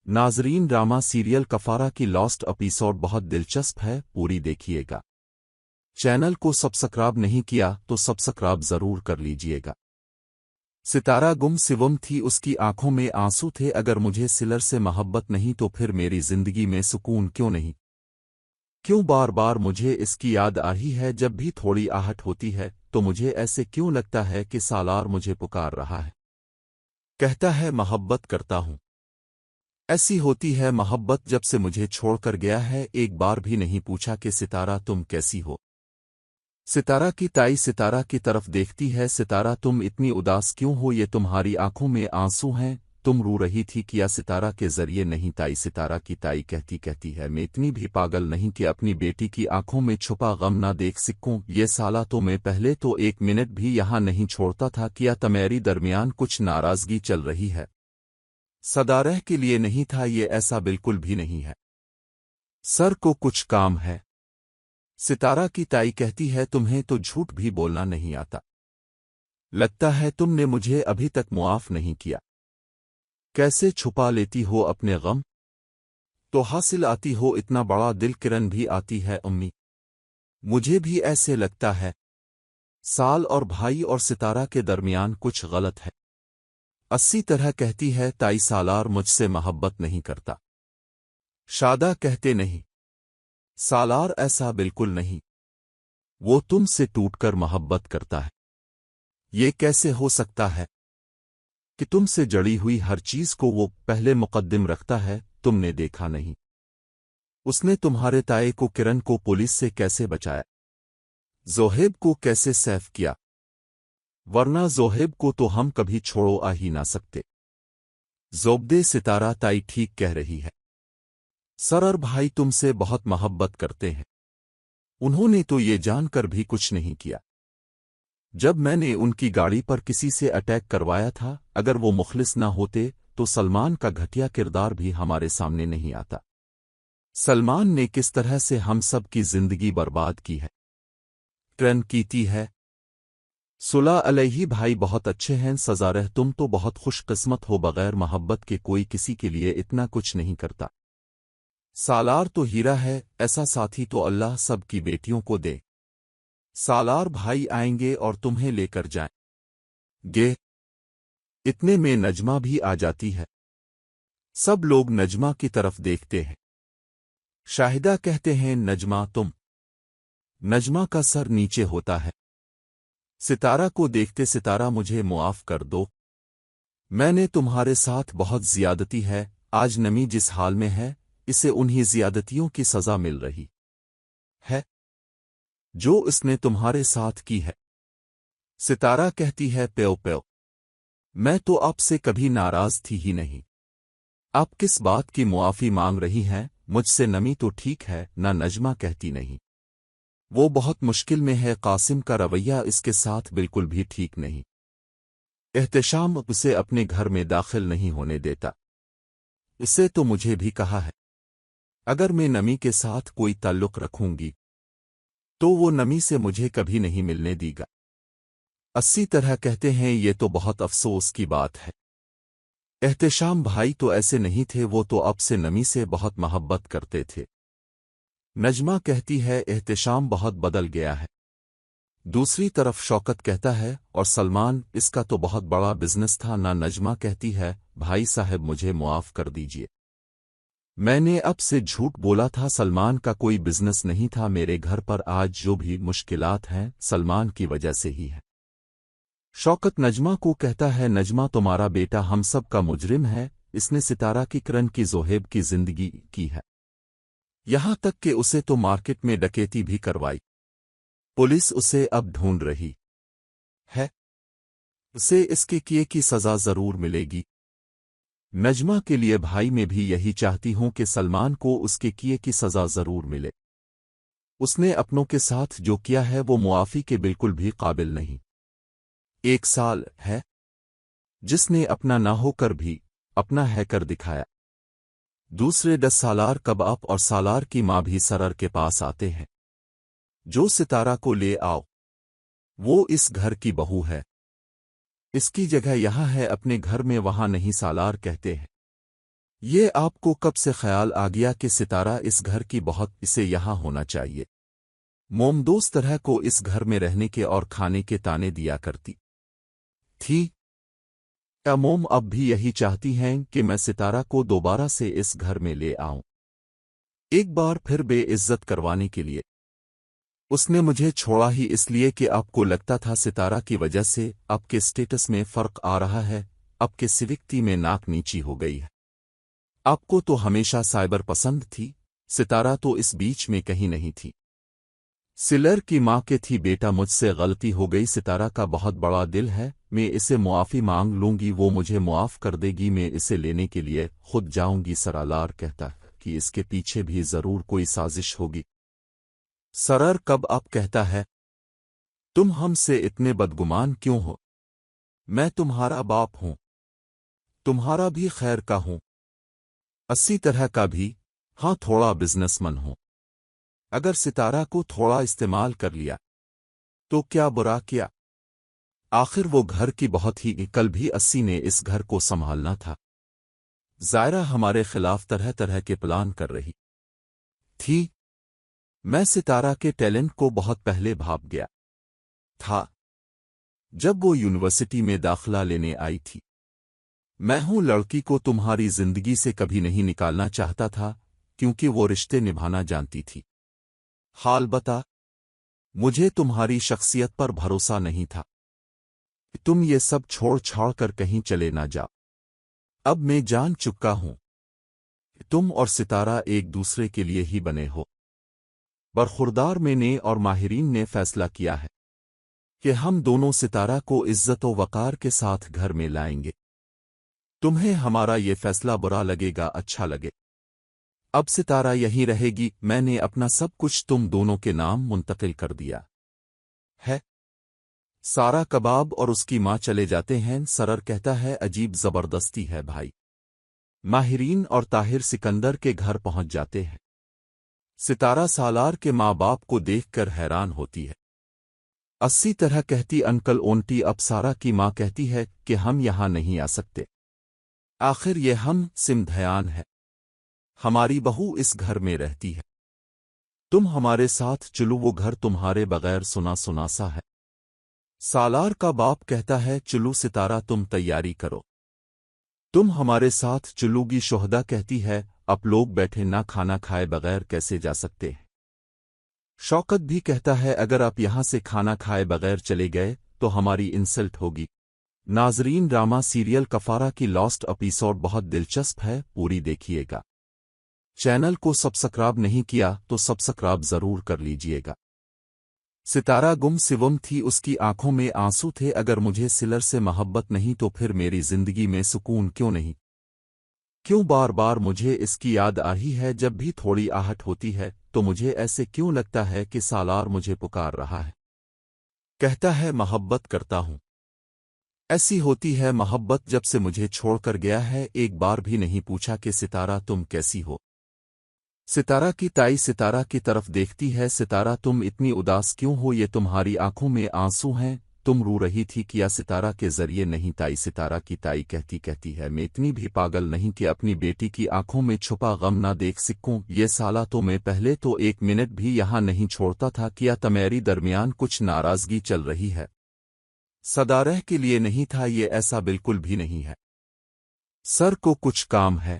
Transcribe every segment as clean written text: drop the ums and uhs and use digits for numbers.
नाजरीन, drama serial कफारा की lost episode बहुत दिलचस्प है, पूरी देखिएगा। चैनल को सब्सक्राइब नहीं किया तो सब्सक्राइब जरूर कर लीजिएगा। सितारा गुम थी, उसकी आंखों में आंसू थे। अगर मुझे सिलर से मोहब्बत नहीं तो फिर मेरी जिंदगी में सुकून क्यों नहीं? क्यों बार बार मुझे इसकी याद आ रही है? जब भी थोड़ी आहट होती है तो मुझे ऐसे क्यों लगता है कि सालार मुझे पुकार रहा है, कहता है मोहब्बत करता हूं। ऐसी होती है मोहब्बत जब से मुझे छोड़कर गया है। एक बार भी नहीं पूछा कि सितारा तुम कैसी हो। सितारा की ताई सितारा की तरफ देखती है। सितारा तुम इतनी उदास क्यों हो? ये तुम्हारी आंखों में आंसू हैं, तुम रो रही थी क्या? सितारा के जरिए नहीं ताई। सितारा की ताई कहती है मैं इतनी भी पागल नहीं कि अपनी बेटी की आंखों में छुपा गम ना देख सकूं। ये साला तो मैं पहले तो एक मिनट भी यहां नहीं छोड़ता था। क्या तुम्हारी दरमियान कुछ नाराजगी चल रही है? सदारह के लिए नहीं था ये, ऐसा बिल्कुल भी नहीं है। सर को कुछ काम है। सितारा की ताई कहती है तुम्हें तो झूठ भी बोलना नहीं आता। लगता है तुमने मुझे अभी तक मुआफ नहीं किया। कैसे छुपा लेती हो अपने गम? तो हासिल आती हो इतना बड़ा दिल। किरण भी आती है अम्मी, मुझे भी ऐसे लगता है। साल और भाई और सितारा के दरमियान कुछ गलत है। अस्सी तरह कहती है ताई सालार मुझसे मोहब्बत नहीं करता। शादा कहते नहीं। सालार ऐसा बिल्कुल नहीं, वो तुमसे टूटकर मोहब्बत करता है। ये कैसे हो सकता है कि तुमसे जड़ी हुई हर चीज को वो पहले मुकद्दम रखता है? तुमने देखा नहीं उसने तुम्हारे ताए को किरण को पुलिस से कैसे बचाया, जोहेब को कैसे सेफ किया? वरना जोहेब को तो हम कभी छोड़ो आ ही ना सकते। जोबदे सितारा ताई ठीक कह रही है। सर और भाई तुमसे बहुत मोहब्बत करते हैं। उन्होंने तो ये जानकर भी कुछ नहीं किया। जब मैंने उनकी गाड़ी पर किसी से अटैक करवाया था, अगर वो मुखलिस ना होते तो सलमान का घटिया किरदार भी हमारे सामने नहीं आता। सलमान ने किस तरह से हम सब की जिंदगी बर्बाद की है। ट्रेन कीती है। सुलह अलैहि भाई बहुत अच्छे हैं। सजारह तुम तो बहुत खुशकिस्मत हो, बगैर मोहब्बत के कोई किसी के लिए इतना कुछ नहीं करता। सालार तो हीरा है, ऐसा साथी तो अल्लाह सब की बेटियों को दे। सालार भाई आएंगे और तुम्हें लेकर जाएंगे। इतने में नजमा भी आ जाती है। सब लोग नजमा की तरफ देखते हैं। शाहिदा कहते हैं नजमा तुम। नजमा का सर नीचे होता है। सितारा को देखते सितारा मुझे मुआफ कर दो, मैंने तुम्हारे साथ बहुत ज्यादती है। आज नमी जिस हाल में है इसे उन्हीं ज्यादतियों की सजा मिल रही है जो इसने तुम्हारे साथ की है। सितारा कहती है प्यो प्यो, मैं तो आपसे कभी नाराज थी ही नहीं। आप किस बात की मुआफी मांग रही हैं मुझसे? नमी तो ठीक है ना? नजमा कहती नहीं, वो बहुत मुश्किल में है। कासिम का रवैया इसके साथ बिल्कुल भी ठीक नहीं। एहतशाम उसे अपने घर में दाखिल नहीं होने देता। इसे तो मुझे भी कहा है अगर मैं नमी के साथ कोई ताल्लुक रखूंगी तो वो नमी से मुझे कभी नहीं मिलने देगा। अस्सी तरह कहते हैं ये तो बहुत अफसोस की बात है। एहतशाम भाई तो ऐसे नहीं थे, वो तो अब से नमी से बहुत मोहब्बत करते थे। नजमा कहती है एहतशाम बहुत बदल गया है। दूसरी तरफ शौकत कहता है और सलमान, इसका तो बहुत बड़ा बिजनेस था ना? नजमा कहती है भाई साहब मुझे मुआफ कर दीजिए, मैंने अब से झूठ बोला था। सलमान का कोई बिजनेस नहीं था। मेरे घर पर आज जो भी मुश्किलात हैं सलमान की वजह से ही है। शौकत नजमा को कहता है नजमा तुम्हारा बेटा हम सब का मुजरिम है, इसने सितारा की किरण की जोहेब की जिंदगी की है। यहां तक कि उसे तो मार्केट में डकैती भी करवाई। पुलिस उसे अब ढूंढ रही है। उसे इसके किए की सजा जरूर मिलेगी। नजमा के लिए भाई मैं भी यही चाहती हूं कि सलमान को उसके किए की सजा जरूर मिले। उसने अपनों के साथ जो किया है वो मुआफी के बिल्कुल भी काबिल नहीं। एक साल है जिसने अपना ना होकर भी अपना है कर दिखाया। दूसरे 10 सालार कबाब और सालार की मां भी सरर के पास आते हैं। जो सितारा को ले आओ वो इस घर की बहू है, इसकी जगह यहां है अपने घर में, वहां नहीं। सालार कहते हैं یہ آپ کو کب سے خیال آ گیا کہ ستارہ اس گھر کی بہت اسے یہاں ہونا چاہیے؟ موم دوست طرح کو اس گھر میں رہنے کے اور کھانے کے تانے دیا کرتی تھی۔ کیا موم اب بھی یہی چاہتی ہیں کہ میں ستارہ کو دوبارہ سے اس گھر میں لے آؤں، ایک بار پھر بے عزت کروانے کے لیے؟ اس نے مجھے چھوڑا ہی اس لیے کہ آپ کو لگتا تھا ستارہ کی وجہ سے آپ کے سٹیٹس میں فرق آ رہا ہے، آپ کے سوکتی میں ناک نیچی ہو گئی ہے۔ آپ کو تو ہمیشہ سائبر پسند تھی، ستارہ تو اس بیچ میں کہیں نہیں تھی۔ سلر کی ماں کے تھی بیٹا مجھ سے غلطی ہو گئی، ستارہ کا بہت بڑا دل ہے، میں اسے معافی مانگ لوں گی، وہ مجھے معاف کر دے گی، میں اسے لینے کے لیے خود جاؤں گی۔ سرالار کہتا کہ اس کے پیچھے بھی ضرور کوئی سازش ہوگی۔ سرر کب آپ کہتا ہے تم ہم سے اتنے بدگمان کیوں ہو؟ میں تمہارا باپ ہوں، تمہارا بھی خیر کا ہوں، اسی طرح کا بھی، ہاں تھوڑا بزنس مین ہوں۔ اگر ستارہ کو تھوڑا استعمال کر لیا تو کیا برا کیا؟ آخر وہ گھر کی بہت ہی، کل بھی اسی نے اس گھر کو سنبھالنا تھا۔ زائرہ ہمارے خلاف طرح طرح کے پلان کر رہی تھی۔ میں ستارہ کے ٹیلنٹ کو بہت پہلے بھاپ گیا تھا جب وہ یونیورسٹی میں داخلہ لینے آئی تھی۔ میں ہوں لڑکی کو تمہاری زندگی سے کبھی نہیں نکالنا چاہتا تھا کیونکہ وہ رشتے نبھانا جانتی تھی۔ حال بتا، مجھے تمہاری شخصیت پر بھروسہ نہیں تھا۔ تم یہ سب چھوڑ چھاڑ کر کہیں چلے نہ جاؤ۔ اب میں جان چکا ہوں تم اور ستارہ ایک دوسرے کے لیے ہی بنے ہو۔ برخوردار میں نے اور ماہرین نے فیصلہ کیا ہے کہ ہم دونوں ستارہ کو عزت و وقار کے ساتھ گھر میں لائیں گے۔ تمہیں ہمارا یہ فیصلہ برا لگے گا اچھا لگے، اب ستارہ یہیں رہے گی۔ میں نے اپنا سب کچھ تم دونوں کے نام منتقل کر دیا ہے۔ سارا کباب اور اس کی ماں چلے جاتے ہیں۔ سرر کہتا ہے عجیب زبردستی ہے بھائی۔ ماہرین اور طاہر سکندر کے گھر پہنچ جاتے ہیں۔ ستارہ سالار کے ماں باپ کو دیکھ کر حیران ہوتی ہے۔ اسی طرح کہتی انکل اونٹی۔ اب سارا کی ماں کہتی ہے کہ ہم یہاں نہیں آ سکتے، آخر یہ ہم سمدھیان ہے، ہماری بہو اس گھر میں رہتی ہے، تم ہمارے ساتھ چلو، وہ گھر تمہارے بغیر سنا سنا سا ہے۔ سالار کا باپ کہتا ہے چلو ستارہ تم تیاری کرو، تم ہمارے ساتھ چلو گی؟ شہدا کہتی ہے اب لوگ بیٹھے نہ کھانا کھائے بغیر کیسے جا سکتے ہیں؟ شوکت بھی کہتا ہے اگر آپ یہاں سے کھانا کھائے بغیر چلے گئے تو ہماری انسلٹ ہوگی۔ ناظرین، ڈرامہ سیریل کفارہ کی لاسٹ ایپیسوڈ بہت دلچسپ ہے، پوری دیکھیے گا۔ چینل کو سبسکرائب نہیں کیا تو سبسکرائب ضرور کر لیجئے گا۔ ستارہ گم سوم تھی، اس کی آنکھوں میں آنسو تھے۔ اگر مجھے سلر سے محبت نہیں تو پھر میری زندگی میں سکون کیوں نہیں؟ کیوں بار بار مجھے اس کی یاد آہی ہے؟ جب بھی تھوڑی آہٹ ہوتی ہے تو مجھے ایسے کیوں لگتا ہے کہ سالار مجھے پکار رہا ہے، کہتا ہے محبت کرتا ہوں۔ ایسی ہوتی ہے محبت جب سے مجھے چھوڑ کر گیا ہے، ایک بار بھی نہیں پوچھا کہ ستارہ تم کیسی ہو؟ ستارہ کی تائی ستارہ کی طرف دیکھتی ہے، ستارہ تم اتنی اداس کیوں ہو؟ یہ تمہاری آنکھوں میں آنسو ہیں، تم رو رہی تھی کیا؟ ستارہ کے ذریعے نہیں تائی ستارہ کی تائی کہتی ہے میں اتنی بھی پاگل نہیں کہ اپنی بیٹی کی آنکھوں میں چھپا غم نہ دیکھ سکوں۔ یہ سالہ تو میں پہلے تو ایک منٹ بھی یہاں نہیں چھوڑتا تھا، کیا تمہاری درمیان کچھ ناراضگی چل رہی ہے؟ صدارہ کے لیے نہیں تھا، یہ ایسا بالکل بھی نہیں ہے، سر کو کچھ کام ہے۔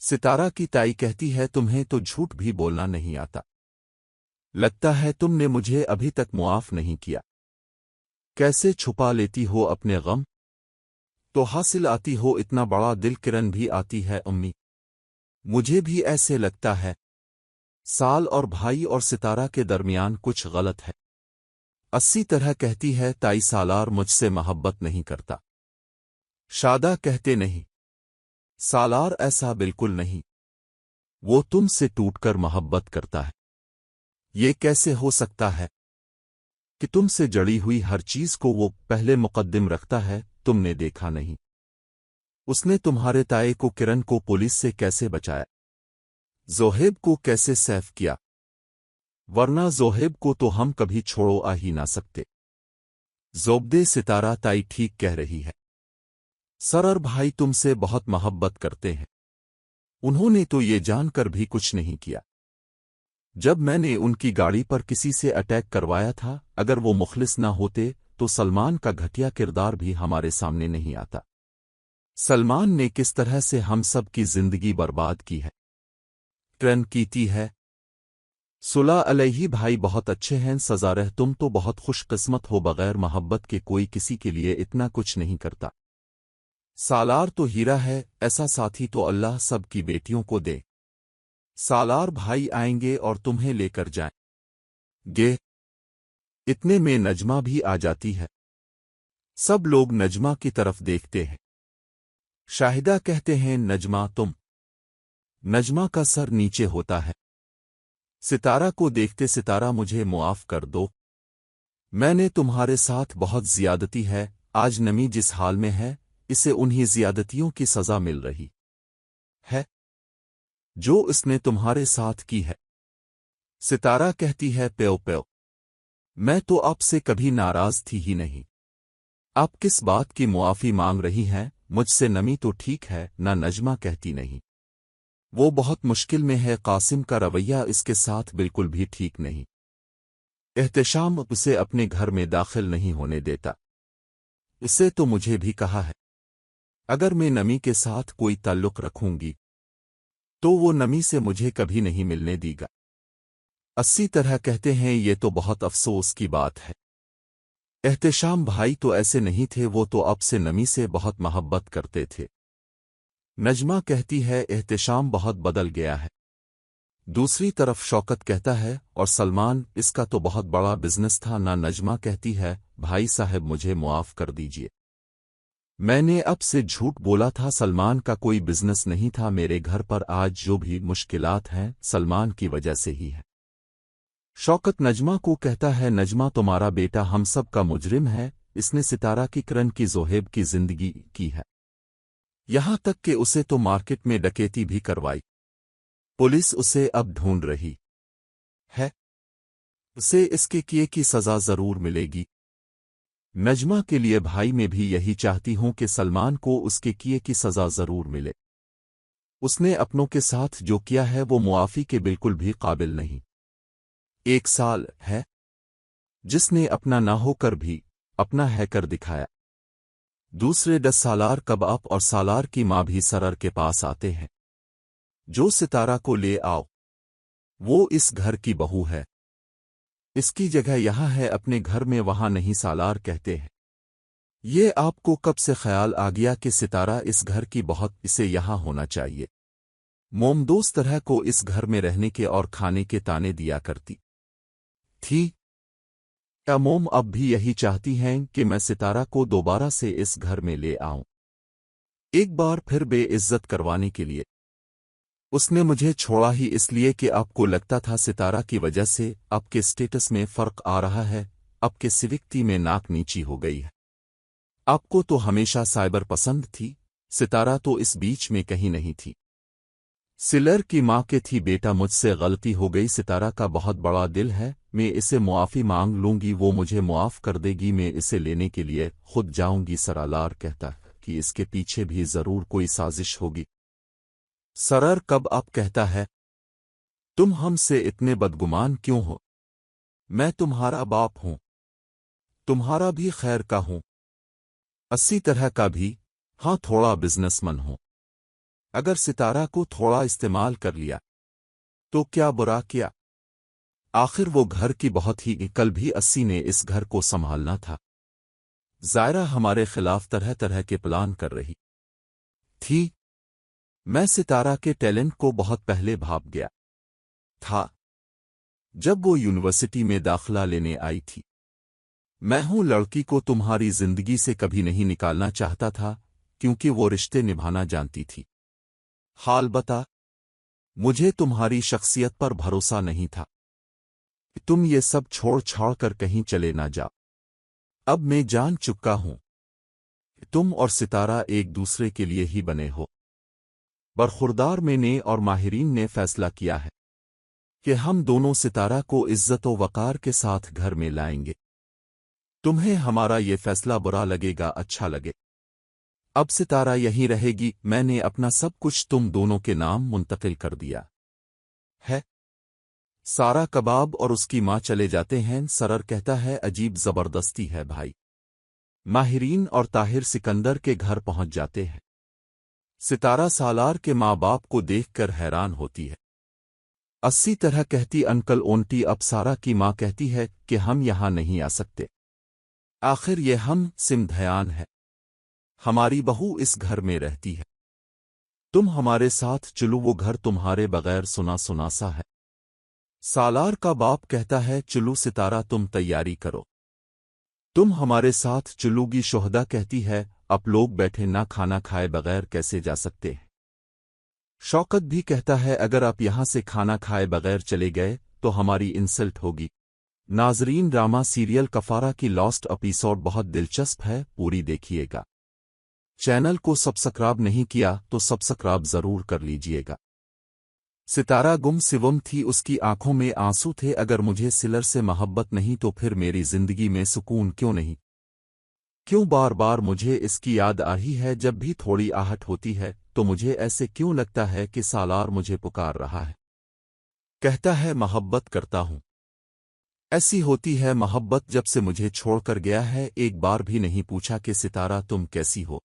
ستارہ کی تائی کہتی ہے تمہیں تو جھوٹ بھی بولنا نہیں آتا، لگتا ہے تم نے مجھے ابھی تک معاف نہیں کیا، کیسے چھپا لیتی ہو اپنے غم؟ تو حاصل آتی ہو اتنا بڑا دل، کرن بھی آتی ہے امی، مجھے بھی ایسے لگتا ہے سال اور بھائی اور ستارہ کے درمیان کچھ غلط ہے۔ اسی طرح کہتی ہے تائی سالار مجھ سے محبت نہیں کرتا، شادہ کہتے نہیں سالار ایسا بالکل نہیں، وہ تم سے ٹوٹ کر محبت کرتا ہے، یہ کیسے ہو سکتا ہے کہ تم سے جڑی ہوئی ہر چیز کو وہ پہلے مقدم رکھتا ہے؟ تم نے دیکھا نہیں اس نے تمہارے تائے کو کرن کو پولیس سے کیسے بچایا، زوہیب کو کیسے سیف کیا، ورنہ زوہیب کو تو ہم کبھی چھوڑو آ ہی نہ سکتے۔ زوبدے ستارہ تائی ٹھیک کہہ رہی ہے، سرر بھائی تم سے بہت محبت کرتے ہیں۔ انہوں نے تو یہ جان کر بھی کچھ نہیں کیا۔ جب میں نے ان کی گاڑی پر کسی سے اٹیک کروایا تھا، اگر وہ مخلص نہ ہوتے تو سلمان کا گھٹیا کردار بھی ہمارے سامنے نہیں آتا۔ سلمان نے کس طرح سے ہم سب کی زندگی برباد کی ہے، ٹرن کیتی ہے۔ صلح علیہ بھائی بہت اچھے ہیں، سزا رہ تم تو بہت خوش قسمت ہو، بغیر محبت کے کوئی کسی کے لیے اتنا کچھ نہیں کرتا۔ سالار تو ہیرا ہے، ایسا ساتھی تو اللہ سب کی بیٹیوں کو دے۔ سالار بھائی آئیں گے اور تمہیں لے کر جائیں گے۔ اتنے میں نجمہ بھی آ جاتی ہے۔ سب لوگ نجمہ کی طرف دیکھتے ہیں۔ شاہدہ کہتے ہیں نجمہ تم۔ نجمہ کا سر نیچے ہوتا ہے۔ ستارہ کو دیکھتے ستارہ مجھے معاف کر دو، میں نے تمہارے ساتھ بہت زیادتی ہے، آج نمی جس حال میں ہے اسے انہی زیادتیوں کی سزا مل رہی ہے جو اس نے تمہارے ساتھ کی ہے۔ ستارہ کہتی ہے پیو پیو، میں تو آپ سے کبھی ناراض تھی ہی نہیں، آپ کس بات کی معافی مانگ رہی ہیں؟ مجھ سے نمی تو ٹھیک ہے نہ؟ نجمہ کہتی نہیں، وہ بہت مشکل میں ہے، قاسم کا رویہ اس کے ساتھ بالکل بھی ٹھیک نہیں۔ احتشام اسے اپنے گھر میں داخل نہیں ہونے دیتا، اسے تو مجھے بھی کہا ہے اگر میں نمی کے ساتھ کوئی تعلق رکھوں گی تو وہ نمی سے مجھے کبھی نہیں ملنے دی گا۔ اسی طرح کہتے ہیں یہ تو بہت افسوس کی بات ہے۔ احتشام بھائی تو ایسے نہیں تھے، وہ تو اب سے نمی سے بہت محبت کرتے تھے۔ نجمہ کہتی ہے احتشام بہت بدل گیا ہے۔ دوسری طرف شوکت کہتا ہے اور سلمان اس کا تو بہت بڑا بزنس تھا نا؟ نجمہ کہتی ہے بھائی صاحب مجھے معاف کر دیجئے، میں نے اب سے جھوٹ بولا تھا، سلمان کا کوئی بزنس نہیں تھا، میرے گھر پر آج جو بھی مشکلات ہیں سلمان کی وجہ سے ہی ہے۔ شوکت نجمہ کو کہتا ہے نجمہ تمہارا بیٹا ہم سب کا مجرم ہے، اس نے ستارہ کی کرن کی زہیب کی زندگی کی ہے، یہاں تک کہ اسے تو مارکیٹ میں ڈکیتی بھی کروائی، پولیس اسے اب ڈھونڈ رہی ہے، اسے اس کے کیے کی سزا ضرور ملے گی۔ نجمہ کے لیے بھائی میں بھی یہی چاہتی ہوں کہ سلمان کو اس کے کیے کی سزا ضرور ملے، اس نے اپنوں کے ساتھ جو کیا ہے وہ معافی کے بالکل بھی قابل نہیں۔ 1 سال ہے جس نے اپنا نہ ہو کر بھی اپنا ہے کر دکھایا، دوسرے 10 سالار کباب اور سالار کی ماں بھی سرر کے پاس آتے ہیں، جو ستارہ کو لے آؤ وہ اس گھر کی بہو ہے، اس کی جگہ یہاں ہے اپنے گھر میں، وہاں نہیں، سالار کہتے ہیں یہ آپ کو کب سے خیال آ گیا کہ ستارہ اس گھر کی بہت، اسے یہاں ہونا چاہیے۔ موم دوست طرح کو اس گھر میں رہنے کے اور کھانے کے تانے دیا کرتی تھی، کیا موم اب بھی یہی چاہتی ہیں کہ میں ستارہ کو دوبارہ سے اس گھر میں لے آؤں، ایک بار پھر بے عزت کروانے کے لیے؟ اس نے مجھے چھوڑا ہی اس لیے کہ آپ کو لگتا تھا ستارہ کی وجہ سے آپ کے سٹیٹس میں فرق آ رہا ہے، آپ کے سوکتی میں ناک نیچی ہو گئی ہے، آپ کو تو ہمیشہ سائبر پسند تھی، ستارہ تو اس بیچ میں کہیں نہیں تھی۔ سلر کی ماں کے تھی بیٹا مجھ سے غلطی ہو گئی، ستارہ کا بہت بڑا دل ہے، میں اسے معافی مانگ لوں گی، وہ مجھے معاف کر دے گی، میں اسے لینے کے لیے خود جاؤں گی۔ سرالار کہتا کہ اس کے پیچھے بھی ضرور کوئی سازش ہوگی۔ سرر کب آپ کہتا ہے تم ہم سے اتنے بدگمان کیوں ہو؟ میں تمہارا باپ ہوں، تمہارا بھی خیر کا ہوں، اسی طرح کا بھی، ہاں تھوڑا بزنس من ہوں، اگر ستارہ کو تھوڑا استعمال کر لیا تو کیا برا کیا؟ آخر وہ گھر کی بہت ہی، کل بھی 80 نے اس گھر کو سنبھالنا تھا، زائرہ ہمارے خلاف طرح طرح کے پلان کر رہی تھی، میں ستارہ کے ٹیلنٹ کو بہت پہلے بھاپ گیا تھا جب وہ یونیورسٹی میں داخلہ لینے آئی تھی، میں ہوں لڑکی کو تمہاری زندگی سے کبھی نہیں نکالنا چاہتا تھا کیونکہ وہ رشتے نبھانا جانتی تھی، حال بتا مجھے تمہاری شخصیت پر بھروسہ نہیں تھا، تم یہ سب چھوڑ چھاڑ کر کہیں چلے نہ جاؤ، اب میں جان چکا ہوں تم اور ستارہ ایک دوسرے کے لیے ہی بنے ہو۔ برخوردار میں نے اور ماہرین نے فیصلہ کیا ہے کہ ہم دونوں ستارہ کو عزت و وقار کے ساتھ گھر میں لائیں گے، تمہیں ہمارا یہ فیصلہ برا لگے گا اچھا لگے अब सितारा यहीं रहेगी, मैंने अपना सब कुछ तुम दोनों के नाम मुंतकिल कर दिया है। सारा कबाब और उसकी माँ चले जाते हैं। सरर कहता है, अजीब जबरदस्ती है भाई। माहिरीन और ताहिर सिकंदर के घर पहुंच जाते हैं। सितारा सालार के माँ बाप को देखकर हैरान होती है। अस्सी तरह कहती अंकल ओंटी। अब सारा की माँ कहती है कि हम यहां नहीं आ सकते, आखिर ये हम सिमधयान है, हमारी बहू इस घर में रहती है, तुम हमारे साथ चलो, वो घर तुम्हारे बगैर सुना सुना सा है। सालार का बाप कहता है, चलो सितारा तुम तैयारी करो, तुम हमारे साथ चलोगी। शोहदा कहती है, अब लोग बैठे ना खाना खाए बगैर कैसे जा सकते हैं। शौकत भी कहता है, अगर आप यहां से खाना खाए बगैर चले गए तो हमारी इंसल्ट होगी। नाजरीन, ड्रामा सीरियल कफारा की लॉस्ट एपिसोड बहुत दिलचस्प है, पूरी देखिएगा। चैनल को सब्सक्राइब नहीं किया तो सब्सक्राइब जरूर कर लीजिएगा। सितारा गुमसिवम थी, उसकी आंखों में आंसू थे। अगर मुझे सिलर से मोहब्बत नहीं तो फिर मेरी जिंदगी में सुकून क्यों नहीं? क्यों बार बार मुझे इसकी याद आ रही है? जब भी थोड़ी आहट होती है तो मुझे ऐसे क्यों लगता है कि सालार मुझे पुकार रहा है। कहता है मोहब्बत करता हूं। ऐसी होती है मोहब्बत जब से मुझे छोड़कर गया है। एक बार भी नहीं पूछा कि सितारा तुम कैसी हो।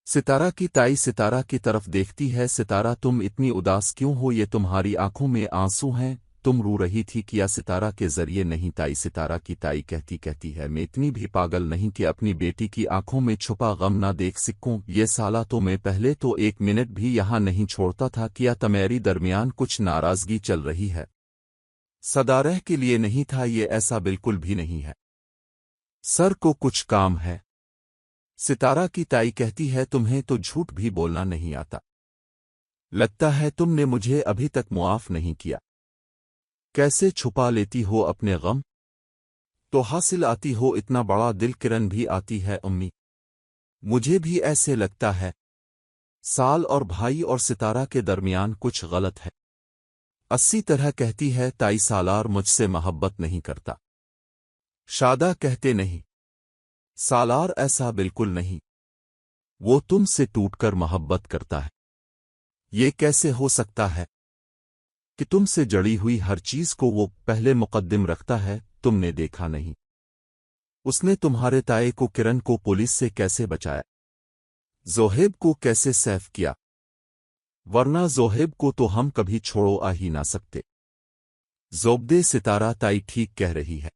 सितारा की ताई सितारा की तरफ देखती है, सितारा तुम इतनी उदास क्यों हो? ये तुम्हारी आंखों में आंसू हैं, तुम रो रही थी क्या? सितारा के जरिए नहीं ताई। सितारा की ताई कहती है, मैं इतनी भी पागल नहीं कि अपनी बेटी की आंखों में छुपा गम ना देख सकूं। ये साला तो मैं पहले तो एक मिनट भी यहां नहीं छोड़ता था, क्या तुम्हारी दरमियान कुछ नाराजगी चल रही है? सदारह के लिए नहीं था, ये ऐसा बिल्कुल भी नहीं है, सर को कुछ काम है। सितारा की ताई कहती है, तुम्हें तो झूठ भी बोलना नहीं आता, लगता है तुमने मुझे अभी तक मुआफ नहीं किया। कैसे छुपा लेती हो अपने गम? तो हासिल आती हो, इतना बड़ा दिल किरण भी आती है अम्मी, मुझे भी ऐसे लगता है। साल और भाई और सितारा के दरमियान कुछ गलत है। अस्सी तरह कहती है, ताई सालार मुझसे मोहब्बत नहीं करता। शादा कहते, नहीं सालार ऐसा बिल्कुल नहीं, वो तुमसे टूटकर मोहब्बत करता है। ये कैसे हो सकता है कि तुमसे जड़ी हुई हर चीज को वो पहले मुकद्दम रखता है? तुमने देखा नहीं उसने तुम्हारे ताए को किरण को पुलिस से कैसे बचाया, जोहेब को कैसे सेफ किया, वरना जोहेब को तो हम कभी छोड़ो आ ही ना सकते। जोबदे सितारा ताई ठीक कह रही है,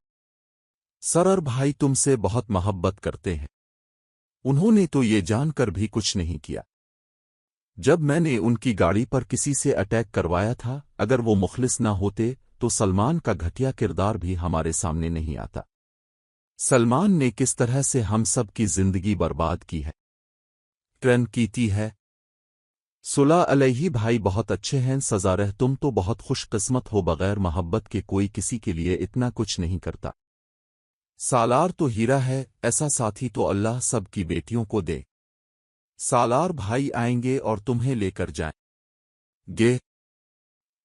सरर भाई तुमसे बहुत मोहब्बत करते हैं, उन्होंने तो ये जानकर भी कुछ नहीं किया। जब मैंने उनकी गाड़ी पर किसी से अटैक करवाया था, अगर वो मुखलिस ना होते तो सलमान का घटिया किरदार भी हमारे सामने नहीं आता। सलमान ने किस तरह से हम सब की जिंदगी बर्बाद की है। ट्रेन कीती है सुलह अलैहि भाई बहुत अच्छे हैं। सजारह तुम तो बहुत खुशकिस्मत हो, बगैर मोहब्बत के कोई किसी के लिए इतना कुछ नहीं करता। सालार तो हीरा है, ऐसा साथी तो अल्लाह सब की बेटियों को दे। सालार भाई आएंगे और तुम्हें लेकर जाएंगे।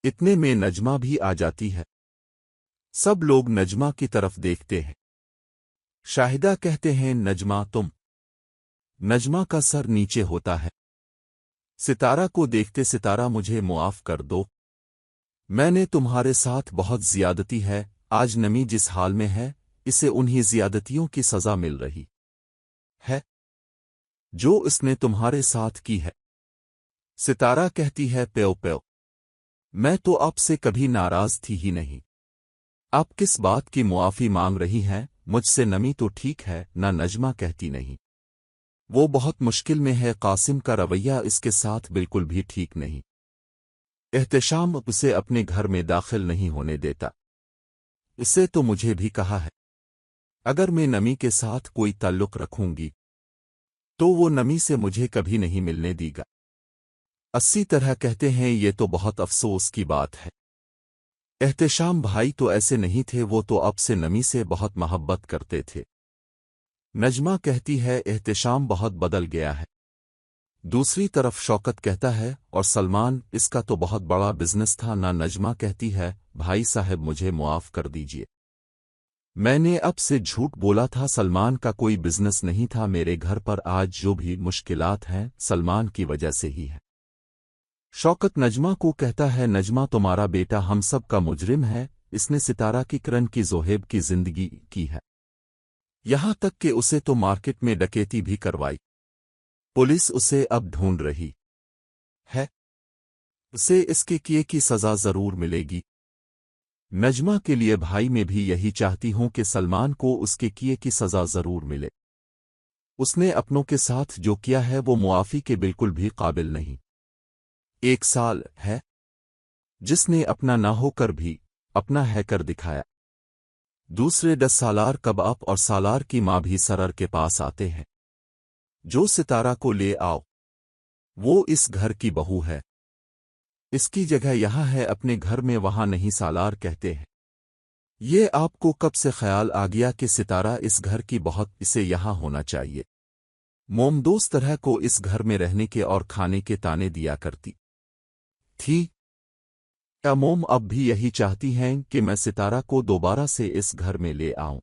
इतने में नजमा भी आ जाती है। सब लोग नजमा की तरफ देखते हैं। शाहिदा कहते हैं, नजमा तुम। नजमा का सर नीचे होता है। सितारा को देखते, सितारा मुझे मुआफ कर दो, मैंने तुम्हारे साथ बहुत ज्यादती है। आज नमी जिस हाल में है, इसे उन्हीं ज्यादतियों की सजा मिल रही है जो इसने तुम्हारे साथ की है। सितारा कहती है, प्यो प्यो, मैं तो आपसे कभी नाराज थी ही नहीं, आप किस बात की मुआफी मांग रही हैं? मुझसे नमी तो ठीक है ना? नजमा कहती, नहीं, वो बहुत मुश्किल में है। कासिम का रवैया इसके साथ बिल्कुल भी ठीक नहीं। एहतशाम उसे अपने घर में दाखिल नहीं होने देता। इसे तो मुझे भी कहा है, अगर मैं नमी के साथ कोई ताल्लुक रखूंगी तो वो नमी से मुझे कभी नहीं मिलने देगा। अस्सी तरह कहते हैं, ये तो बहुत अफसोस की बात है। एहतशाम भाई तो ऐसे नहीं थे, वो तो अब से नमी से बहुत मोहब्बत करते थे। नजमा कहती है, एहतशाम बहुत बदल गया है। दूसरी तरफ शौकत कहता है, और सलमान, इसका तो बहुत बड़ा बिजनेस था ना? नजमा कहती है, भाई साहब मुझे मुआफ कर दीजिए, میں نے اب سے جھوٹ بولا تھا، سلمان کا کوئی بزنس نہیں تھا، میرے گھر پر آج جو بھی مشکلات ہیں سلمان کی وجہ سے ہی ہے۔ شوکت نجمہ کو کہتا ہے، نجمہ تمہارا بیٹا ہم سب کا مجرم ہے، اس نے ستارہ کی کرن کی زہیب کی زندگی کی ہے، یہاں تک کہ اسے تو مارکیٹ میں ڈکیتی بھی کروائی، پولیس اسے اب ڈھونڈ رہی ہے، اسے اس کے کیے کی سزا ضرور ملے گی۔ نجمہ کے لیے بھائی میں بھی یہی چاہتی ہوں کہ سلمان کو اس کے کیے کی سزا ضرور ملے، اس نے اپنوں کے ساتھ جو کیا ہے وہ معافی کے بالکل بھی قابل نہیں۔ 1 سال ہے جس نے اپنا نہ ہو کر بھی اپنا ہے کر دکھایا، دوسرے 10 سالار کباب اور سالار کی ماں بھی سرر کے پاس آتے ہیں، جو ستارہ کو لے آؤ، وہ اس گھر کی بہو ہے، اس کی جگہ یہاں ہے، اپنے گھر میں وہاں نہیں، سالار کہتے ہیں۔ یہ آپ کو کب سے خیال آ گیا کہ ستارہ اس گھر کی بہت، اسے یہاں ہونا چاہیے؟ موم دوست طرح کو اس گھر میں رہنے کے اور کھانے کے تانے دیا کرتی تھی، کیا موم اب بھی یہی چاہتی ہیں کہ میں ستارہ کو دوبارہ سے اس گھر میں لے آؤں،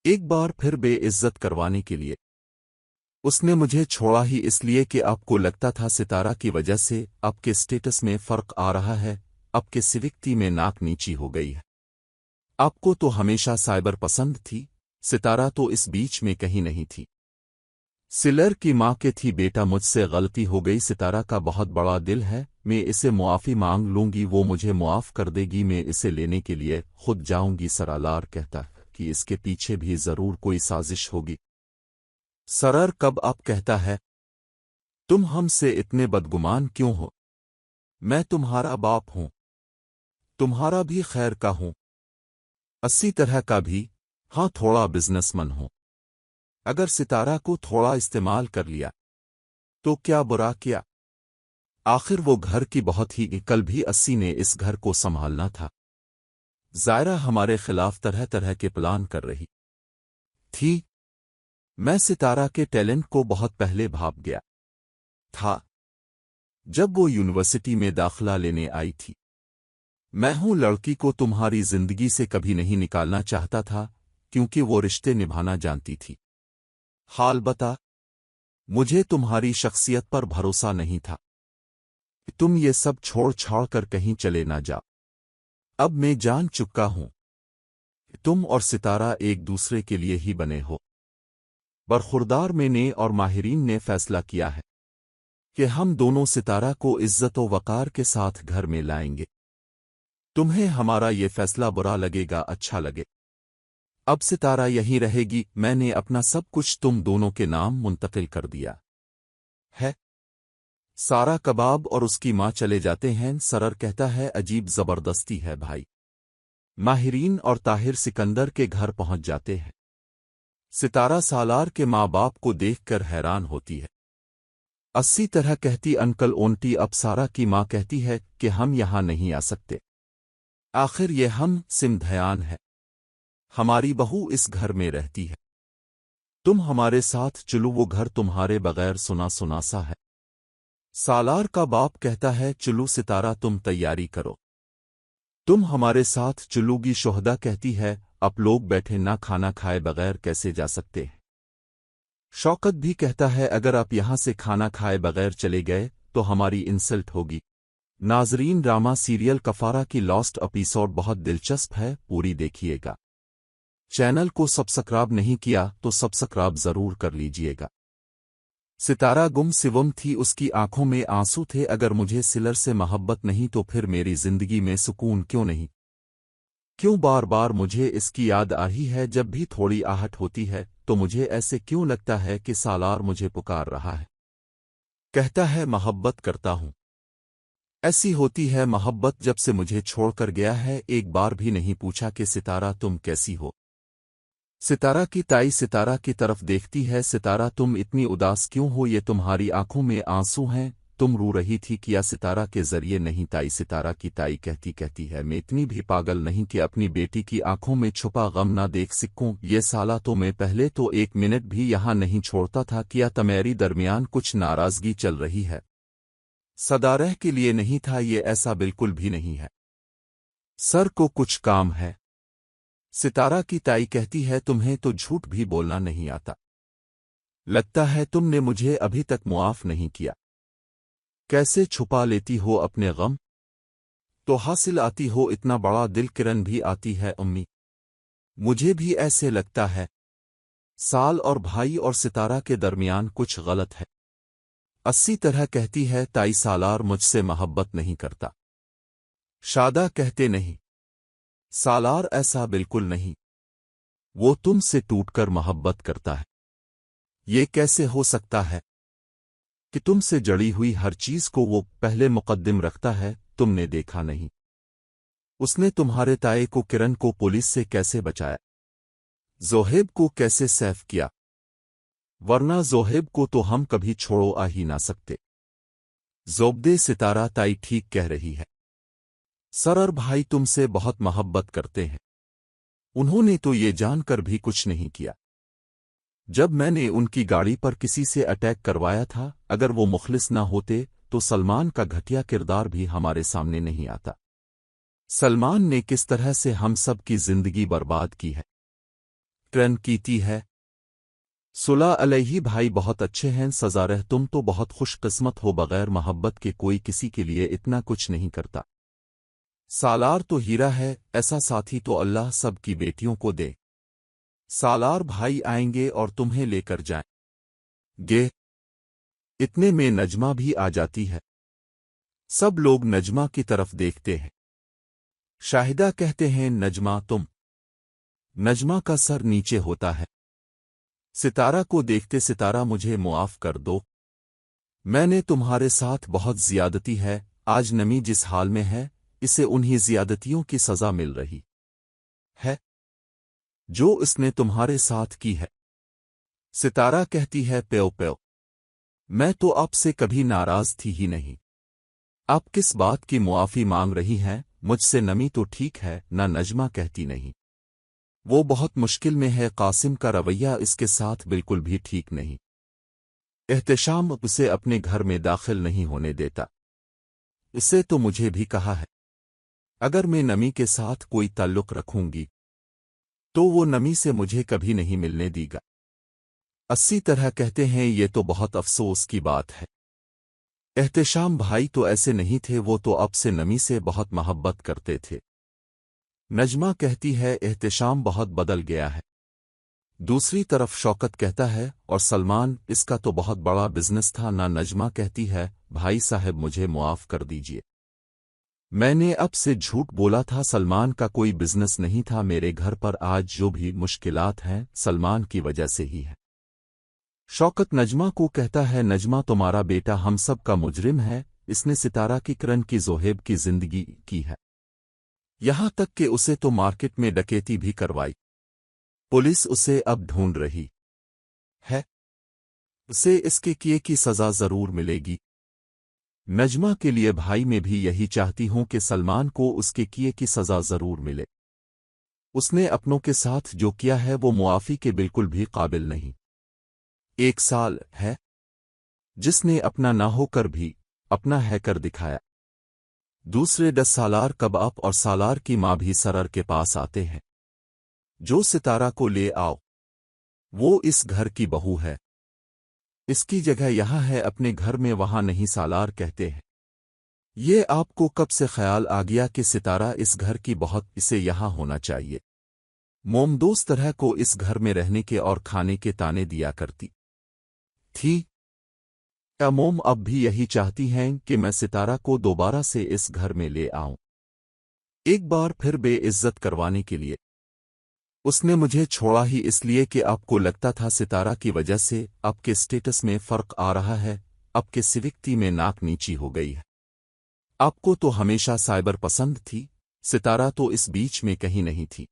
ایک بار پھر بے عزت کروانے کے لیے؟ اس نے مجھے چھوڑا ہی اس لیے کہ آپ کو لگتا تھا ستارہ کی وجہ سے آپ کے سٹیٹس میں فرق آ رہا ہے، آپ کے سوکتی میں ناک نیچی ہو گئی ہے، آپ کو تو ہمیشہ سائبر پسند تھی، ستارہ تو اس بیچ میں کہیں نہیں تھی۔ سلر کی ماں کے تھی، بیٹا مجھ سے غلطی ہو گئی، ستارہ کا بہت بڑا دل ہے، میں اسے معافی مانگ لوں گی، وہ مجھے معاف کر دے گی، میں اسے لینے کے لیے خود جاؤں گی۔ سرالار کہتا کہ اس کے پیچھے بھی ضرور کوئی سازش ہوگی۔ سرر کب آپ کہتا ہے، تم ہم سے اتنے بدگمان کیوں ہو؟ میں تمہارا باپ ہوں، تمہارا بھی خیر کا ہوں، اسی طرح کا بھی، ہاں تھوڑا بزنس مین ہوں، اگر ستارہ کو تھوڑا استعمال کر لیا تو کیا برا کیا؟ آخر وہ گھر کی بہت ہی، کل بھی 80 نے اس گھر کو سنبھالنا تھا، زائرہ ہمارے خلاف طرح طرح کے پلان کر رہی تھی، میں ستارہ کے ٹیلنٹ کو بہت پہلے بھاپ گیا تھا جب وہ یونیورسٹی میں داخلہ لینے آئی تھی۔ میں ہوں لڑکی کو تمہاری زندگی سے کبھی نہیں نکالنا چاہتا تھا، کیونکہ وہ رشتے نبھانا جانتی تھی، حال بتا، مجھے تمہاری شخصیت پر بھروسہ نہیں تھا، تم یہ سب چھوڑ چھاڑ کر کہیں چلے نہ جاؤ، اب میں جان چکا ہوں تم اور ستارہ ایک دوسرے کے لیے ہی بنے ہو۔ برخوردار میں نے اور ماہرین نے فیصلہ کیا ہے کہ ہم دونوں ستارہ کو عزت و وقار کے ساتھ گھر میں لائیں گے، تمہیں ہمارا یہ فیصلہ برا لگے گا اچھا لگے، اب ستارہ یہیں رہے گی، میں نے اپنا سب کچھ تم دونوں کے نام منتقل کر دیا ہے۔ سارا کباب اور اس کی ماں چلے جاتے ہیں، سرر کہتا ہے، عجیب زبردستی ہے بھائی۔ ماہرین اور طاہر سکندر کے گھر پہنچ جاتے ہیں، ستارہ سالار کے ماں باپ کو دیکھ کر حیران ہوتی ہے، اسی طرح کہتی انکل اونٹی، اب سارا کی ماں کہتی ہے کہ ہم یہاں نہیں آ سکتے، آخر یہ ہم سمدھیان ہے، ہماری بہو اس گھر میں رہتی ہے، تم ہمارے ساتھ چلو، وہ گھر تمہارے بغیر سنا سنا سا ہے۔ سالار کا باپ کہتا ہے، چلو ستارہ تم تیاری کرو، تم ہمارے ساتھ چلو گی؟ شہدا کہتی ہے، اب لوگ بیٹھے نہ کھانا کھائے بغیر کیسے جا سکتے ہیں؟ شوکت بھی کہتا ہے، اگر آپ یہاں سے کھانا کھائے بغیر چلے گئے تو ہماری انسلٹ ہوگی۔ ناظرین، ڈرامہ سیریل کفارہ کی لاسٹ ایپیسوڈ بہت دلچسپ ہے، پوری دیکھیے گا۔ چینل کو سبسکرائب نہیں کیا تو سبسکرائب ضرور کر لیجئے گا۔ ستارہ گم سوم تھی، اس کی آنکھوں میں آنسو تھے، اگر مجھے سلر سے محبت نہیں تو پھر میری زندگی میں سکون کیوں نہیں؟ کیوں بار بار مجھے اس کی یاد آہی ہے؟ جب بھی تھوڑی آہٹ ہوتی ہے تو مجھے ایسے کیوں لگتا ہے کہ سالار مجھے پکار رہا ہے، کہتا ہے محبت کرتا ہوں، ایسی ہوتی ہے محبت جب سے مجھے چھوڑ کر گیا ہے، ایک بار بھی نہیں پوچھا کہ ستارہ تم کیسی ہو؟ ستارہ کی تائی ستارہ کی طرف دیکھتی ہے، ستارہ تم اتنی اداس کیوں ہو؟ یہ تمہاری آنکھوں میں آنسو ہیں، تم رو رہی تھی کیا؟ ستارہ کے ذریعے نہیں تائی، ستارہ کی تائی کہتی ہے، میں اتنی بھی پاگل نہیں کہ اپنی بیٹی کی آنکھوں میں چھپا غم نہ دیکھ سکوں، یہ سالہ تو میں پہلے تو 1 منٹ بھی یہاں نہیں چھوڑتا تھا، کیا تمیری درمیان کچھ ناراضگی چل رہی ہے؟ صدارہ کے لیے نہیں تھا، یہ ایسا بالکل بھی نہیں ہے، سر کو کچھ کام ہے، सितारा की ताई कहती है तुम्हें तो झूठ भी बोलना नहीं आता। लगता है तुमने मुझे अभी तक मुआफ नहीं किया। कैसे छुपा लेती हो अपने गम? तो हासिल आती हो इतना बड़ा दिल। किरण भी आती है अम्मी, मुझे भी ऐसे लगता है। साल और भाई और सितारा के दरमियान कुछ गलत है। अस्सी तरह कहती है ताई सालार मुझसे मोहब्बत नहीं करता। शादा कहते नहीं सालार ऐसा बिल्कुल नहीं, वो तुमसे टूटकर मोहब्बत करता है। ये कैसे हो सकता है कि तुमसे जड़ी हुई हर चीज को वो पहले मुकद्दम रखता है? तुमने देखा नहीं उसने तुम्हारे ताए को किरण को पुलिस से कैसे बचाया, जोहेब को कैसे सेफ किया, वरना जोहेब को तो हम कभी छोड़ो आ ही ना सकते। जोबदे सितारा ताई ठीक कह रही है। सरर भाई तुमसे बहुत मोहब्बत करते हैं। उन्होंने तो ये जानकर भी कुछ नहीं किया। जब मैंने उनकी गाड़ी पर किसी से अटैक करवाया था, अगर वो मुखलिस ना होते तो सलमान का घटिया किरदार भी हमारे सामने नहीं आता। सलमान ने किस तरह से हम सब की जिंदगी बर्बाद की है। ट्रेन कीती है सुलह अलैहि भाई बहुत अच्छे हैं। सजा रह तुम तो बहुत खुशकिस्मत हो, बगैर मोहब्बत के कोई किसी के लिए इतना कुछ नहीं करता। सालार तो हीरा है, ऐसा साथी तो अल्लाह सब की बेटियों को दे। सालार भाई आएंगे और तुम्हें लेकर जाएंगे। इतने में नजमा भी आ जाती है। सब लोग नजमा की तरफ देखते हैं। शाहिदा कहते हैं नजमा तुम। नजमा का सर नीचे होता है। सितारा को देखते सितारा मुझे मुआफ कर दो, मैंने तुम्हारे साथ बहुत ज्यादती है। आज नमी जिस हाल में है इसे उन्हीं ज्यादतियों की सजा मिल रही है जो इसने तुम्हारे साथ की है। सितारा कहती है प्यो प्यो, मैं तो आपसे कभी नाराज थी ही नहीं। आप किस बात की मुआफी मांग रही हैं? मुझसे नमी तो ठीक है ना। नजमा कहती नहीं, वो बहुत मुश्किल में है। कासिम का रवैया इसके साथ बिल्कुल भी ठीक नहीं। एहतशाम उसे अपने घर में दाखिल नहीं होने देता। इसे तो मुझे भी कहा है अगर मैं नमी के साथ कोई ताल्लुक रखूंगी तो वो नमी से मुझे कभी नहीं मिलने देगा। अस्सी तरह कहते हैं ये तो बहुत अफसोस की बात है। एहतशाम भाई तो ऐसे नहीं थे, वो तो अब से नमी से बहुत मोहब्बत करते थे। नजमा कहती है एहतशाम बहुत बदल गया है। दूसरी तरफ शौकत कहता है और सलमान, इसका तो बहुत बड़ा बिजनेस था ना। नजमा कहती है भाई साहब मुझे मुआफ कर दीजिए, मैंने अब से झूठ बोला था। सलमान का कोई बिजनेस नहीं था। मेरे घर पर आज जो भी मुश्किलात हैं सलमान की वजह से ही है। शौकत नजमा को कहता है नजमा तुम्हारा बेटा हम सब का मुजरिम है। इसने सितारा की किरण की जोहेब की जिंदगी की है, यहां तक कि उसे तो मार्केट में डकैती भी करवाई। पुलिस उसे अब ढूंढ रही है, उसे इसके किए की सजा जरूर मिलेगी। नजमा के लिए भाई मैं भी यही चाहती हूं कि सलमान को उसके किए की सजा जरूर मिले। उसने अपनों के साथ जो किया है वो मुआफी के बिल्कुल भी काबिल नहीं। 1 साल है जिसने अपना ना होकर भी अपना है कर दिखाया। दूसरे 10 सालार कबाब और सालार की मां भी सरर के पास आते हैं। जो सितारा को ले आओ, वो इस घर की बहू है, इसकी जगह यहां है, अपने घर में वहां नहीं। सालार कहते हैं ये आपको कब से ख्याल आ गया कि सितारा इस घर की बहुत, इसे यहां होना चाहिए। मोम दोस्त तरह को इस घर में रहने के और खाने के ताने दिया करती थी। मोम अब भी यही चाहती हैं कि मैं सितारा को दोबारा से इस घर में ले आऊं, एक बार फिर बेइज्जत करवाने के लिए। उसने मुझे छोड़ा ही इसलिए कि आपको लगता था सितारा की वजह से आपके स्टेटस में फर्क आ रहा है, आपके सिविकती में नाक नीची हो गई है। आपको तो हमेशा साइबर पसंद थी, सितारा तो इस बीच में कहीं नहीं थी।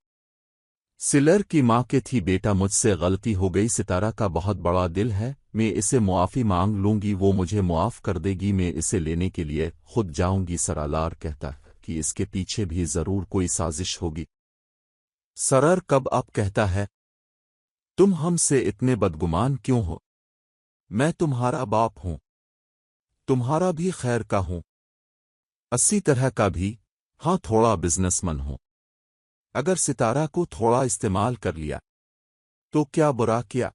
सिलर की मां के थी बेटा मुझसे गलती हो गई। सितारा का बहुत बड़ा दिल है, मैं इसे मुआफी मांग लूंगी, वो मुझे मुआफ कर देगी। मैं इसे लेने के लिए खुद जाऊंगी। सरालार कहता कि इसके पीछे भी जरूर कोई साजिश होगी। सरर कब आप कहता है तुम हमसे इतने बदगुमान क्यों हो? मैं तुम्हारा बाप हूं, तुम्हारा भी खैर का हूं, 80 तरह का भी, हाँ थोड़ा बिजनेसमैन हूं। अगर सितारा को थोड़ा इस्तेमाल कर लिया तो क्या बुरा किया।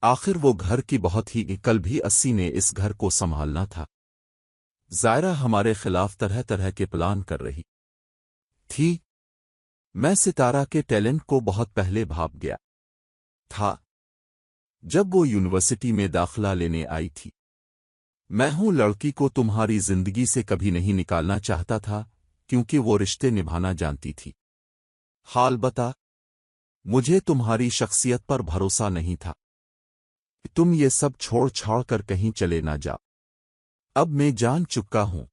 आखिर वो घर की बहुत ही कल भी अस्सी ने इस घर को संभालना था। जायरा हमारे खिलाफ तरह तरह के प्लान कर रही थी। मैं सितारा के टैलेंट को बहुत पहले भाप गया था जब वो यूनिवर्सिटी में दाखिला लेने आई थी। मैं हूं लड़की को तुम्हारी जिंदगी से कभी नहीं निकालना चाहता था क्योंकि वो रिश्ते निभाना जानती थी। हाल बता, मुझे तुम्हारी शख्सियत पर भरोसा नहीं था। तुम ये सब छोड़ छाड़ कर कहीं चले ना जाओ। अब मैं जान चुका हूं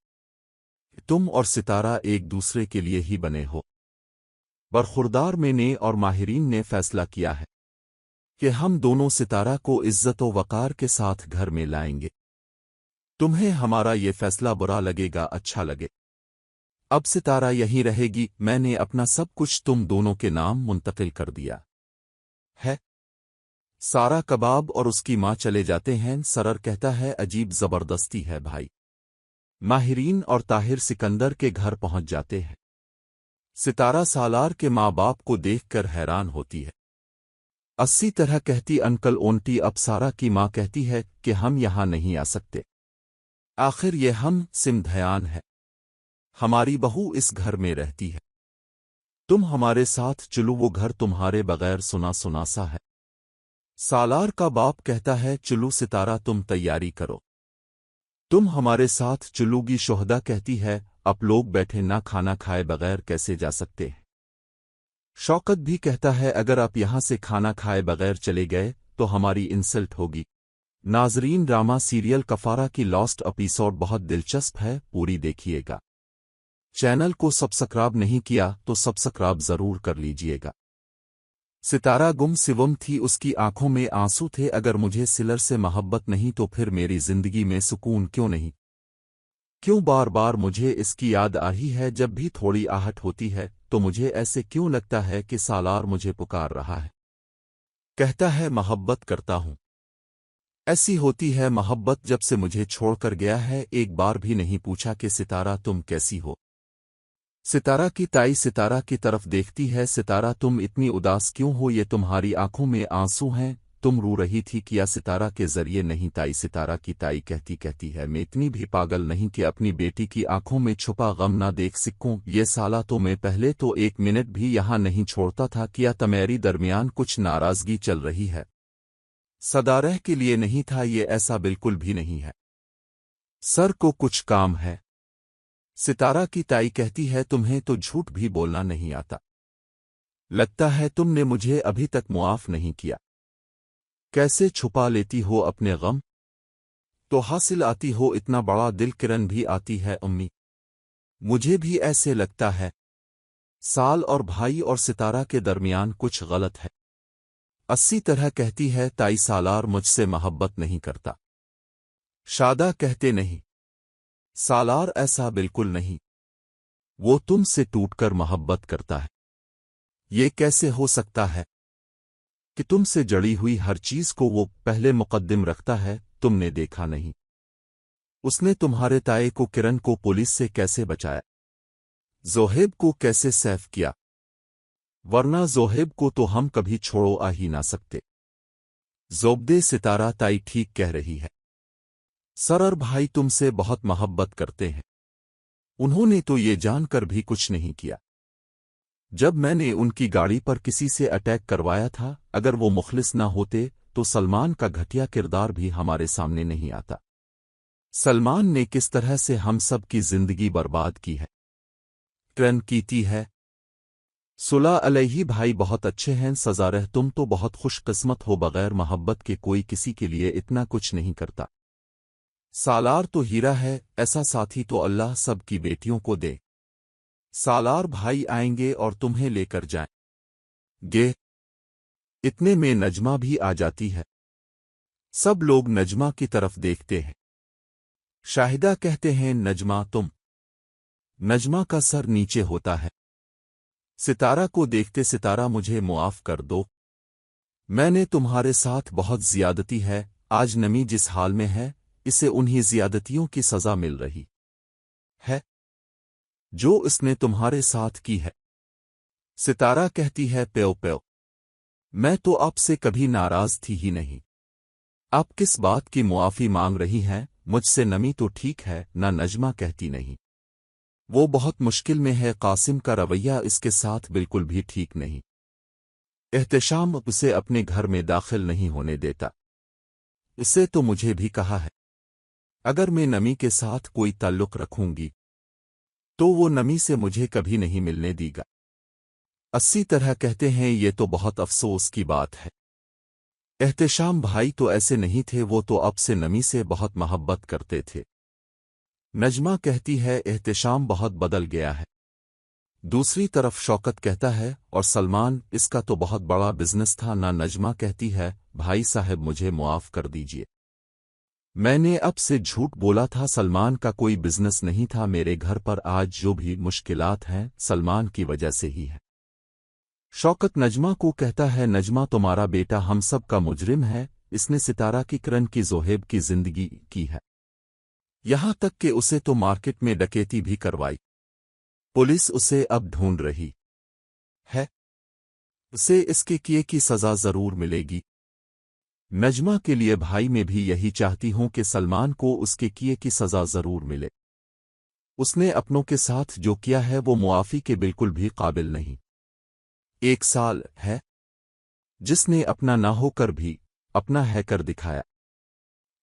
तुम और सितारा एक दूसरे के लिए ही बने हो। बरखुरदार मैंने और माहिरीन ने फैसला किया है कि हम दोनों सितारा को इज्जत व वकार के साथ घर में लाएंगे। तुम्हें हमारा ये फैसला बुरा लगेगा अच्छा लगे, अब सितारा यहीं रहेगी। मैंने अपना सब कुछ तुम दोनों के नाम मुंतकिल कर दिया है। सारा कबाब और उसकी माँ चले जाते हैं। सरर कहता है अजीब जबरदस्ती है भाई। माहिरीन और ताहिर सिकंदर के घर पहुंच जाते हैं। सितारा सालार के माँ बाप को देखकर हैरान होती है। अस्सी तरह कहती अंकल ओंटी। अब सारा की माँ कहती है कि हम यहां नहीं आ सकते। आखिर ये हम सिमधयान है, हमारी बहू इस घर में रहती है। तुम हमारे साथ चलो, वो घर तुम्हारे बगैर सुना सुना सा है। सालार का बाप कहता है चलो सितारा तुम तैयारी करो, तुम हमारे साथ चलोगी। शोहदा कहती है अब लोग बैठे ना खाना खाए बगैर कैसे जा सकते हैं। शौकत भी कहता है अगर आप यहां से खाना खाए बगैर चले गए तो हमारी इंसल्ट होगी। नाजरीन, ड्रामा सीरियल कफारा की लॉस्ट एपिसोड बहुत दिलचस्प है, पूरी देखिएगा। चैनल को सब्सक्राइब नहीं किया तो सब्सक्राइब जरूर कर लीजिएगा। सितारा गुमसुम थी, उसकी आंखों में आंसू थे। अगर मुझे सिलर से मोहब्बत नहीं तो फिर मेरी जिंदगी में सुकून क्यों नहीं। क्यों बार बार मुझे इसकी याद आ रही है। जब भी थोड़ी आहट होती है तो मुझे ऐसे क्यों लगता है कि सालार मुझे पुकार रहा है। कहता है मोहब्बत करता हूं। ऐसी होती है मोहब्बत जब से मुझे छोड़कर गया है। एक बार भी नहीं पूछा कि सितारा तुम कैसी हो। सितारा की ताई सितारा की तरफ देखती है। सितारा तुम इतनी उदास क्यों हो, ये तुम्हारी आंखों में आंसू हैं, तुम रो रही थी क्या। सितारा के जरिए नहीं ताई। सितारा की ताई कहती है मैं इतनी भी पागल नहीं कि अपनी बेटी की आंखों में छुपा गम ना देख सकूं। ये साला तो मैं पहले तो एक मिनट भी यहां नहीं छोड़ता था। क्या तुम्हारी दरमियान कुछ नाराजगी चल रही है। सदारह के लिए नहीं था, ये ऐसा बिल्कुल भी नहीं है। सर को कुछ काम है। सितारा की ताई कहती है तुम्हें तो झूठ भी बोलना नहीं आता। लगता है तुमने मुझे अभी तक मुआफ नहीं किया। कैसे छुपा लेती हो अपने गम, तो हासिल आती हो इतना बड़ा दिल। किरण भी आती है अम्मी, मुझे भी ऐसे लगता है। साल और भाई और सितारा के दरमियान कुछ गलत है। अस्सी तरह कहती है ताई सालार मुझसे मोहब्बत नहीं करता। शादा कहते नहीं सालार ऐसा बिल्कुल नहीं, वो तुमसे टूटकर मोहब्बत करता है। ये कैसे हो सकता है कि तुमसे जड़ी हुई हर चीज को वो पहले मुकद्दम रखता है। तुमने देखा नहीं उसने तुम्हारे ताए को किरण को पुलिस से कैसे बचाया, जोहेब को कैसे सेफ किया, वरना जोहेब को तो हम कभी छोड़ो आ ही ना सकते। जोबदे सितारा ताई ठीक कह रही है। सरर भाई तुमसे बहुत मोहब्बत करते हैं। उन्होंने तो ये जानकर भी कुछ नहीं किया। जब मैंने उनकी गाड़ी पर किसी से अटैक करवाया था, अगर वो मुखलिस ना होते तो सलमान का घटिया किरदार भी हमारे सामने नहीं आता। सलमान ने किस तरह से हम सब की जिंदगी बर्बाद की है। ट्रेन कीती है। सुला अलैहि भाई बहुत अच्छे हैं। सजारह तुम तो बहुत खुशकिस्मत हो, बगैर मोहब्बत के कोई किसी के लिए इतना कुछ नहीं करता। सालार तो हीरा है, ऐसा साथी तो अल्लाह सब की बेटियों को दे। सालार भाई आएंगे और तुम्हें लेकर जाएंगे। इतने में नजमा भी आ जाती है। सब लोग नजमा की तरफ देखते हैं। शाहिदा कहते हैं नजमा तुम। नजमा का सर नीचे होता है। सितारा को देखते सितारा मुझे मुआफ कर दो, मैंने तुम्हारे साथ बहुत ज्यादती है। आज नमी जिस हाल में है इसे उन्हीं ज्यादतियों की सजा मिल रही है जो इसने तुम्हारे साथ की है। सितारा कहती है, प्यो प्यो, मैं तो आपसे कभी नाराज थी ही नहीं। आप किस बात की मुआफी मांग रही हैं? मुझसे नमी तो ठीक है ना। नजमा कहती, नहीं, वो बहुत मुश्किल में है। कासिम का रवैया इसके साथ बिल्कुल भी ठीक नहीं। एहतेशाम उसे अपने घर में दाखिल नहीं होने देता। इसे तो मुझे भी कहा है, अगर मैं नमी के साथ कोई ताल्लुक रखूंगी तो वो नमी से मुझे कभी नहीं मिलने देगा। अस्सी तरह कहते हैं, ये तो बहुत अफसोस की बात है। एहतेशाम भाई तो ऐसे नहीं थे, वो तो अब से नमी से बहुत मोहब्बत करते थे। नजमा कहती है, एहतेशाम बहुत बदल गया है। दूसरी तरफ शौकत कहता है, और सलमान, इसका तो बहुत बड़ा बिजनेस था ना। नजमा कहती है, भाई साहब मुझे मुआफ कर दीजिए, मैंने अब से झूठ बोला था। सलमान का कोई बिजनेस नहीं था। मेरे घर पर आज जो भी मुश्किलात हैं सलमान की वजह से ही है। शौकत नजमा को कहता है, नजमा तुम्हारा बेटा हम सब का मुजरिम है। इसने सितारा की किरण की जोहेब की जिंदगी की है, यहां तक कि उसे तो मार्केट में डकैती भी करवाई। पुलिस उसे अब ढूंढ रही है, उसे इसके किए की सजा जरूर मिलेगी। नजमा के लिए भाई मैं भी यही चाहती हूं कि सलमान को उसके किए की सजा जरूर मिले। उसने अपनों के साथ जो किया है वो मुआफी के बिल्कुल भी काबिल नहीं। 1 साल है जिसने अपना ना होकर भी अपना है कर दिखाया।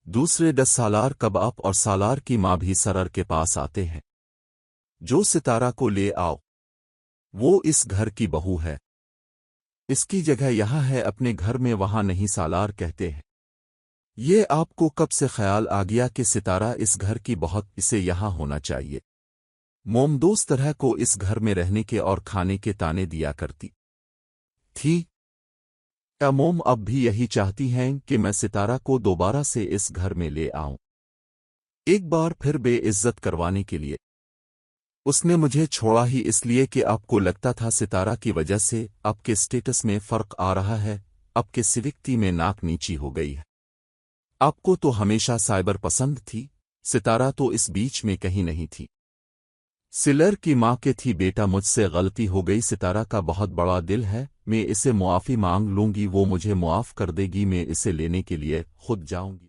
दूसरे 10 सालार कबाब और सालार की मां भी सरर के पास आते हैं, जो सितारा को ले आओ, वो इस घर की बहू है, इसकी जगह यहां है, अपने घर में वहां नहीं। सालार कहते हैं, ये आपको कब से ख्याल आ गया कि सितारा इस घर की बहुत, इसे यहां होना चाहिए। मोम दोस्त तरह को इस घर में रहने के और खाने के ताने दिया करती थी। मोम अब भी यही चाहती हैं कि मैं सितारा को दोबारा से इस घर में ले आऊं, एक बार फिर बेइज्जत करवाने के लिए। उसने मुझे छोड़ा ही इसलिए कि आपको लगता था सितारा की वजह से आपके स्टेटस में फर्क आ रहा है, आपके सिविकती में नाक नीची हो गई है। आपको तो हमेशा साइबर पसंद थी, सितारा तो इस बीच में कहीं नहीं थी। सिलर की मां के थी, बेटा मुझसे गलती हो गई, सितारा का बहुत बड़ा दिल है, मैं इसे मुआफी मांग लूंगी, वो मुझे मुआफ कर देगी, मैं इसे लेने के लिए खुद जाऊंगी।